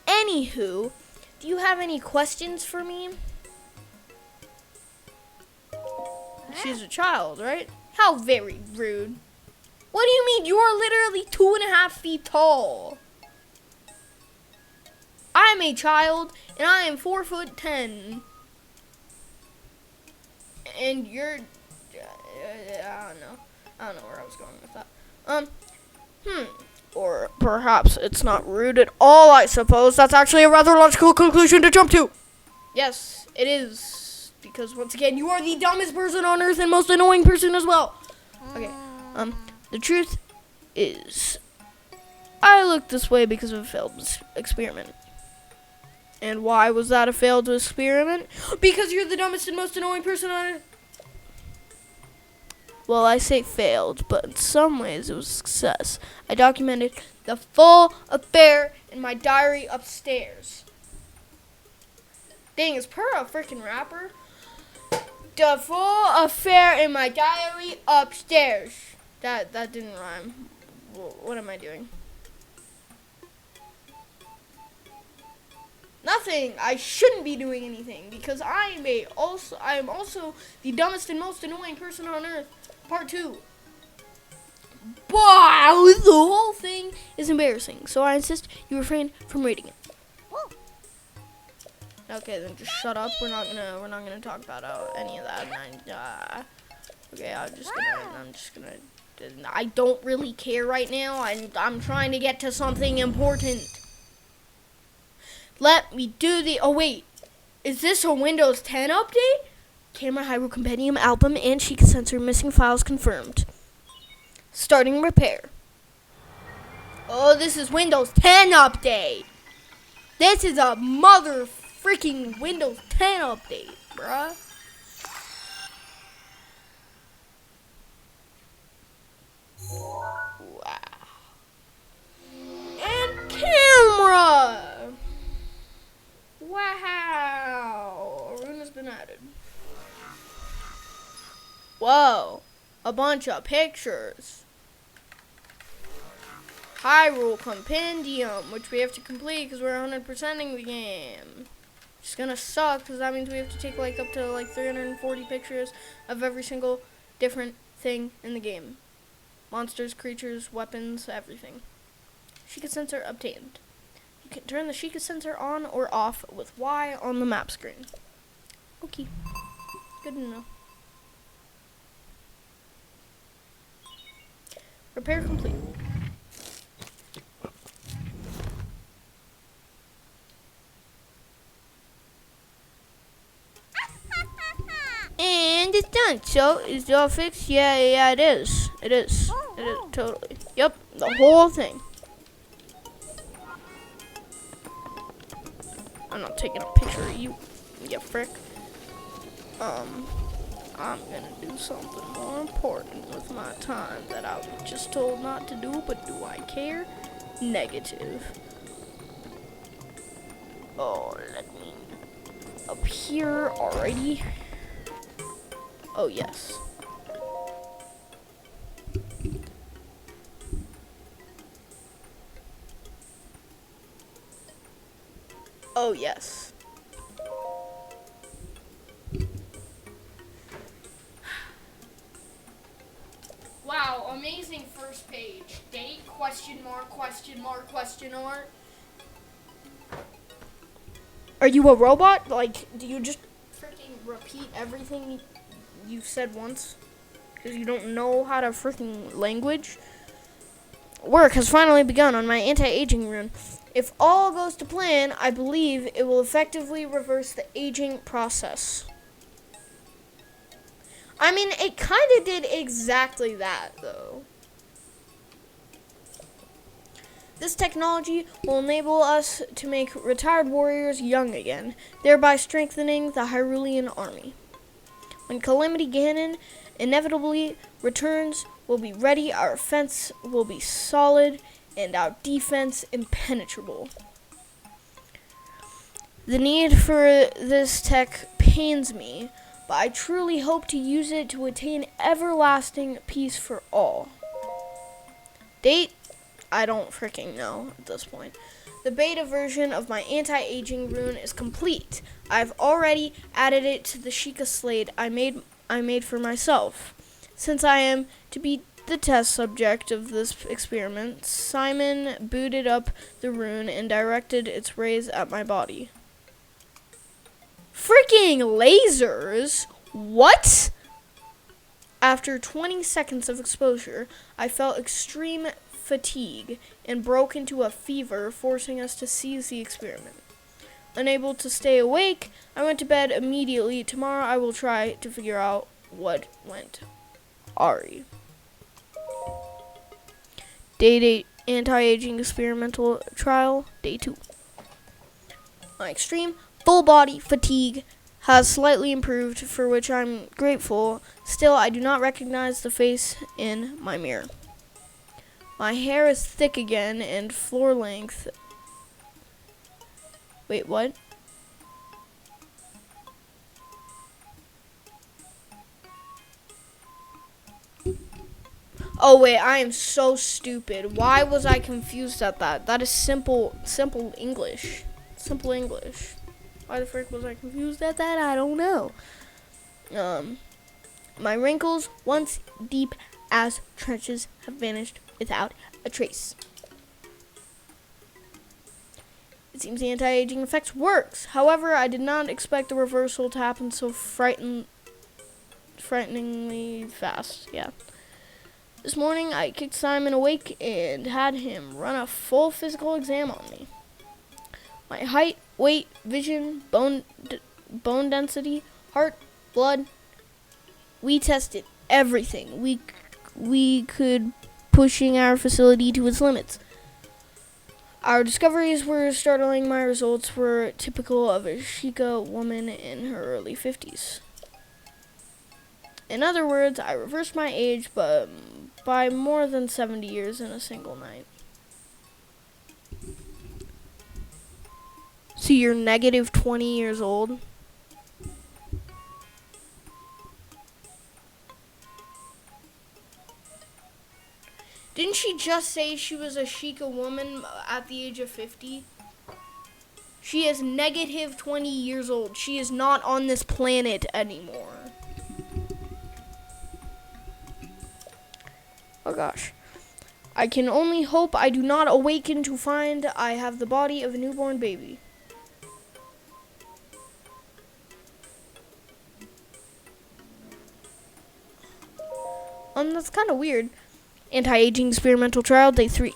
Anywho, do you have any questions for me? She's a child, right? How very rude. What do you mean? You are literally 2.5 feet tall. I'm a child, and I am 4'10". And you're, I don't know where I was going with that. Or perhaps it's not rude at all, I suppose. That's actually a rather logical conclusion to jump to. Yes, it is. Because once again, you are the dumbest person on earth and most annoying person as well. Okay, the truth is, I look this way because of a failed experiment. And why was that a failed experiment? Because you're the dumbest and most annoying person on earth. Well, I say failed, but in some ways it was a success. I documented the full affair in my diary upstairs. Dang, is Purah a freaking rapper? The full affair in my diary upstairs. That didn't rhyme. What am I doing? Nothing. I shouldn't be doing anything because I am also the dumbest and most annoying person on earth. Part 2. Wow, the whole thing is embarrassing, so I insist you refrain from reading it. Okay, then just shut up. We're not gonna talk about any of that. Okay, I'm just gonna. I don't really care right now. I'm trying to get to something important. Let me do the. Oh wait, is this a Windows 10 update? Camera Hyrule Compendium album and Sheikah sensor missing files confirmed. Starting repair. Oh, this is Windows 10 update. This is a mother freaking Windows 10 update, bruh. Wow. And camera. Wow. A rune has been added. Whoa. A bunch of pictures. Hyrule Compendium, which we have to complete because we're 100%ing the game. It's gonna suck because that means we have to take up to 340 pictures of every single different thing in the game. Monsters, creatures, weapons, everything. Sheikah sensor obtained. You can turn the Sheikah sensor on or off with Y on the map screen. Okay. Good to know. Repair complete. And it's done. So, is it all fixed? Yeah, it is. It is. It is, totally. Yep, the whole thing. I'm not taking a picture of you, you frick. I'm gonna do something more important with my time that I was just told not to do, but do I care? Negative. Oh, let me up here already. Oh, yes. Oh, yes. Wow, amazing first page. Date, question mark, question mark, question mark. Are you a robot? Do you just freaking repeat everything you've said once? Because you don't know how to freaking language? Work has finally begun on my anti-aging rune. If all goes to plan, I believe it will effectively reverse the aging process. I mean, it kind of did exactly that, though. This technology will enable us to make retired warriors young again, thereby strengthening the Hyrulean army. When Calamity Ganon inevitably returns, we'll be ready, our offense will be solid, and our defense impenetrable. The need for this tech pains me, but I truly hope to use it to attain everlasting peace for all. Date? I don't freaking know at this point. The beta version of my anti-aging rune is complete. I've already added it to the Sheikah slate I made for myself. Since I am to be the test subject of this experiment, Simon booted up the rune and directed its rays at my body. Freaking lasers? What? After 20 seconds of exposure, I felt extreme fatigue and broke into a fever, forcing us to cease the experiment. Unable to stay awake, I went to bed immediately. Tomorrow I will try to figure out what went. Ari. Day 8 anti-aging experimental trial, day 2. My extreme full body fatigue has slightly improved, for which I'm grateful. Still, I do not recognize the face in my mirror. My hair is thick again and floor length. Wait, what? Oh wait, I am so stupid. Why was I confused at that? That is simple English. Simple English. Why the frick was I confused at that? I don't know. My wrinkles, once deep as trenches, have vanished without a trace. It seems the anti-aging effects works. However, I did not expect the reversal to happen so frighteningly fast. Yeah. This morning, I kicked Simon awake and had him run a full physical exam on me. My height, weight, vision, bone density, heart, blood. We tested everything we could, pushing our facility to its limits. Our discoveries were startling. My results were typical of a Sheikah woman in her early 50s. In other words, I reversed my age, but by more than 70 years in a single night. So you're negative 20 years old? Didn't she just say she was a Sheikah woman at the age of 50? She is negative 20 years old. She is not on this planet anymore. Oh gosh. I can only hope I do not awaken to find I have the body of a newborn baby. That's kind of weird. Anti-aging experimental trial, day 3.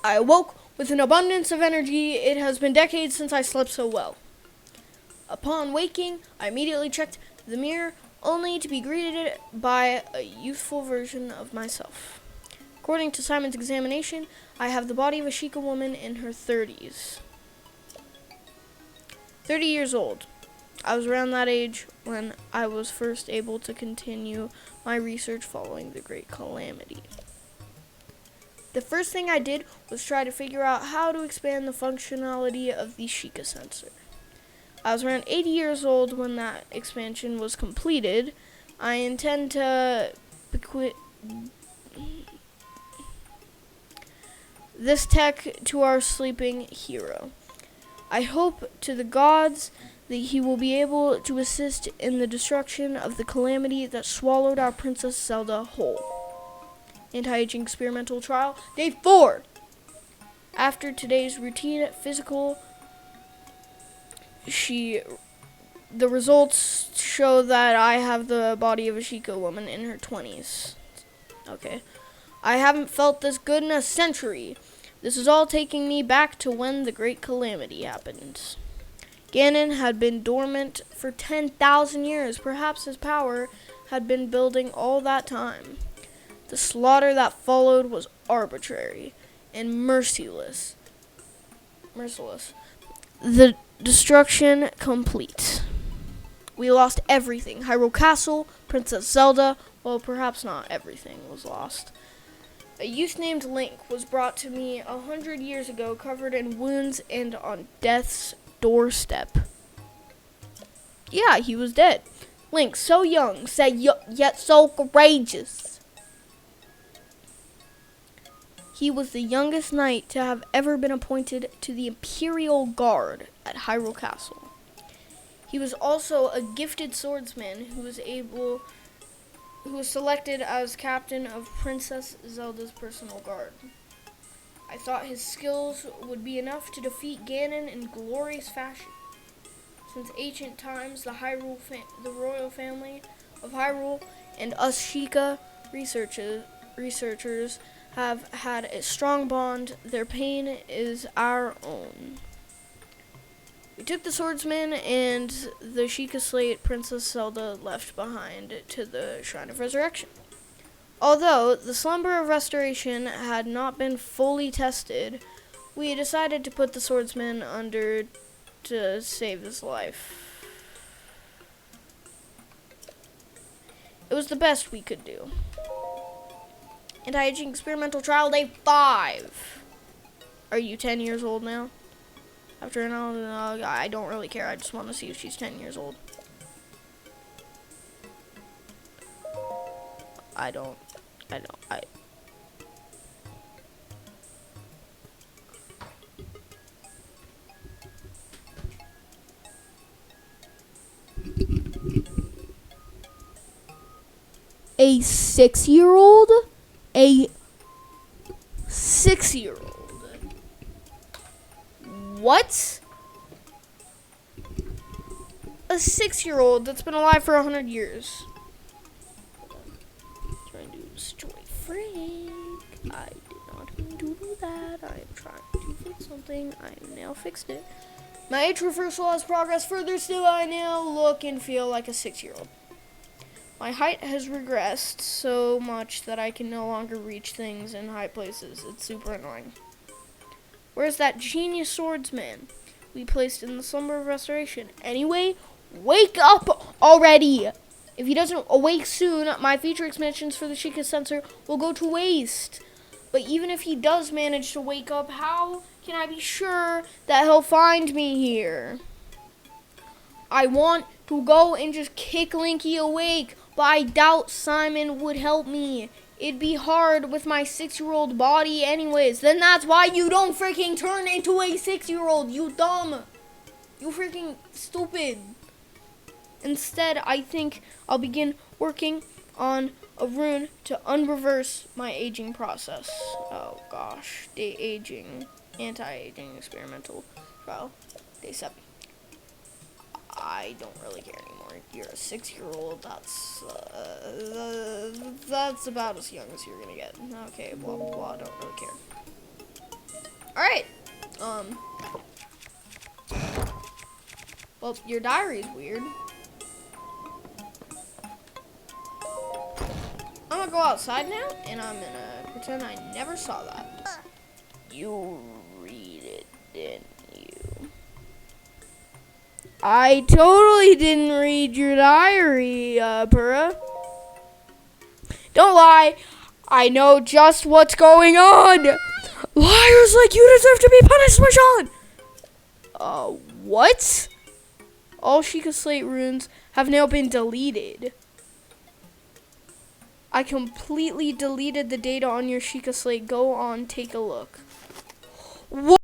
I awoke with an abundance of energy. It has been decades since I slept so well. Upon waking, I immediately checked the mirror, only to be greeted by a youthful version of myself. According to Simon's examination, I have the body of a Sheikah woman in her 30s. 30 years old. I was around that age when I was first able to continue my research following the Great Calamity. The first thing I did was try to figure out how to expand the functionality of the Sheikah sensor. I was around 80 years old when that expansion was completed. I intend to bequeath this tech to our sleeping hero. I hope to the gods that he will be able to assist in the destruction of the calamity that swallowed our Princess Zelda whole. Anti-aging experimental trial, day 4. After today's routine physical, the results show that I have the body of a Sheikah woman in her 20s. Okay. I haven't felt this good in a century. This is all taking me back to when the Great Calamity happened. Ganon had been dormant for 10,000 years. Perhaps his power had been building all that time. The slaughter that followed was arbitrary and merciless. The destruction complete. We lost everything. Hyrule Castle, Princess Zelda. Well, perhaps not everything was lost. A youth named Link was brought to me 100 years ago, covered in wounds and on death's doorstep. Yeah, he was dead. Link, so young, yet so courageous. He was the youngest knight to have ever been appointed to the Imperial Guard at Hyrule Castle. He was also a gifted swordsman who was selected as captain of Princess Zelda's personal guard. I thought his skills would be enough to defeat Ganon in glorious fashion. Since ancient times, the royal family of Hyrule and us Sheikah researchers have had a strong bond. Their pain is our own. We took the swordsman and the Sheikah slate Princess Zelda left behind to the Shrine of Resurrection. Although the Slumber of Restoration had not been fully tested, we decided to put the swordsman under to save his life. It was the best we could do. Anti-aging experimental trial day 5. Are you 10 years old now? After I don't really care. I just want to see if she's 10 years old. I A 6-year-old? A 6-year-old? What? A 6-year-old that's been alive for 100 years. Trying to destroy Frank. I did not mean to do that. I am trying to fix something. I have now fixed it. My age reversal has progressed further still. I now look and feel like a 6-year-old. My height has regressed so much that I can no longer reach things in high places. It's super annoying. Where's that genius swordsman we placed in the Slumber of Restoration? Anyway, wake up already! If he doesn't awake soon, my feature expansions for the Sheikah sensor will go to waste. But even if he does manage to wake up, how can I be sure that he'll find me here? I want to go and just kick Linky awake, but I doubt Simon would help me. It'd be hard with my 6-year-old body anyways. Then that's why you don't freaking turn into a 6-year-old, you dumb. You freaking stupid. Instead, I think I'll begin working on a rune to unreverse my aging process. Oh gosh, anti-aging experimental trial, day 7. I don't really care anymore. You're a 6-year-old. That's about as young as you're gonna get. Okay, blah blah blah. Don't really care. All right. Well, your diary's weird. I'm gonna go outside now, and I'm gonna pretend I never saw that. You read it, didn't you? I totally didn't read your diary, Purah. Don't lie. I know just what's going on. Liars like you deserve to be punished, Sean. What? All Sheikah Slate runes have now been deleted. I completely deleted the data on your Sheikah Slate. Go on, take a look. What?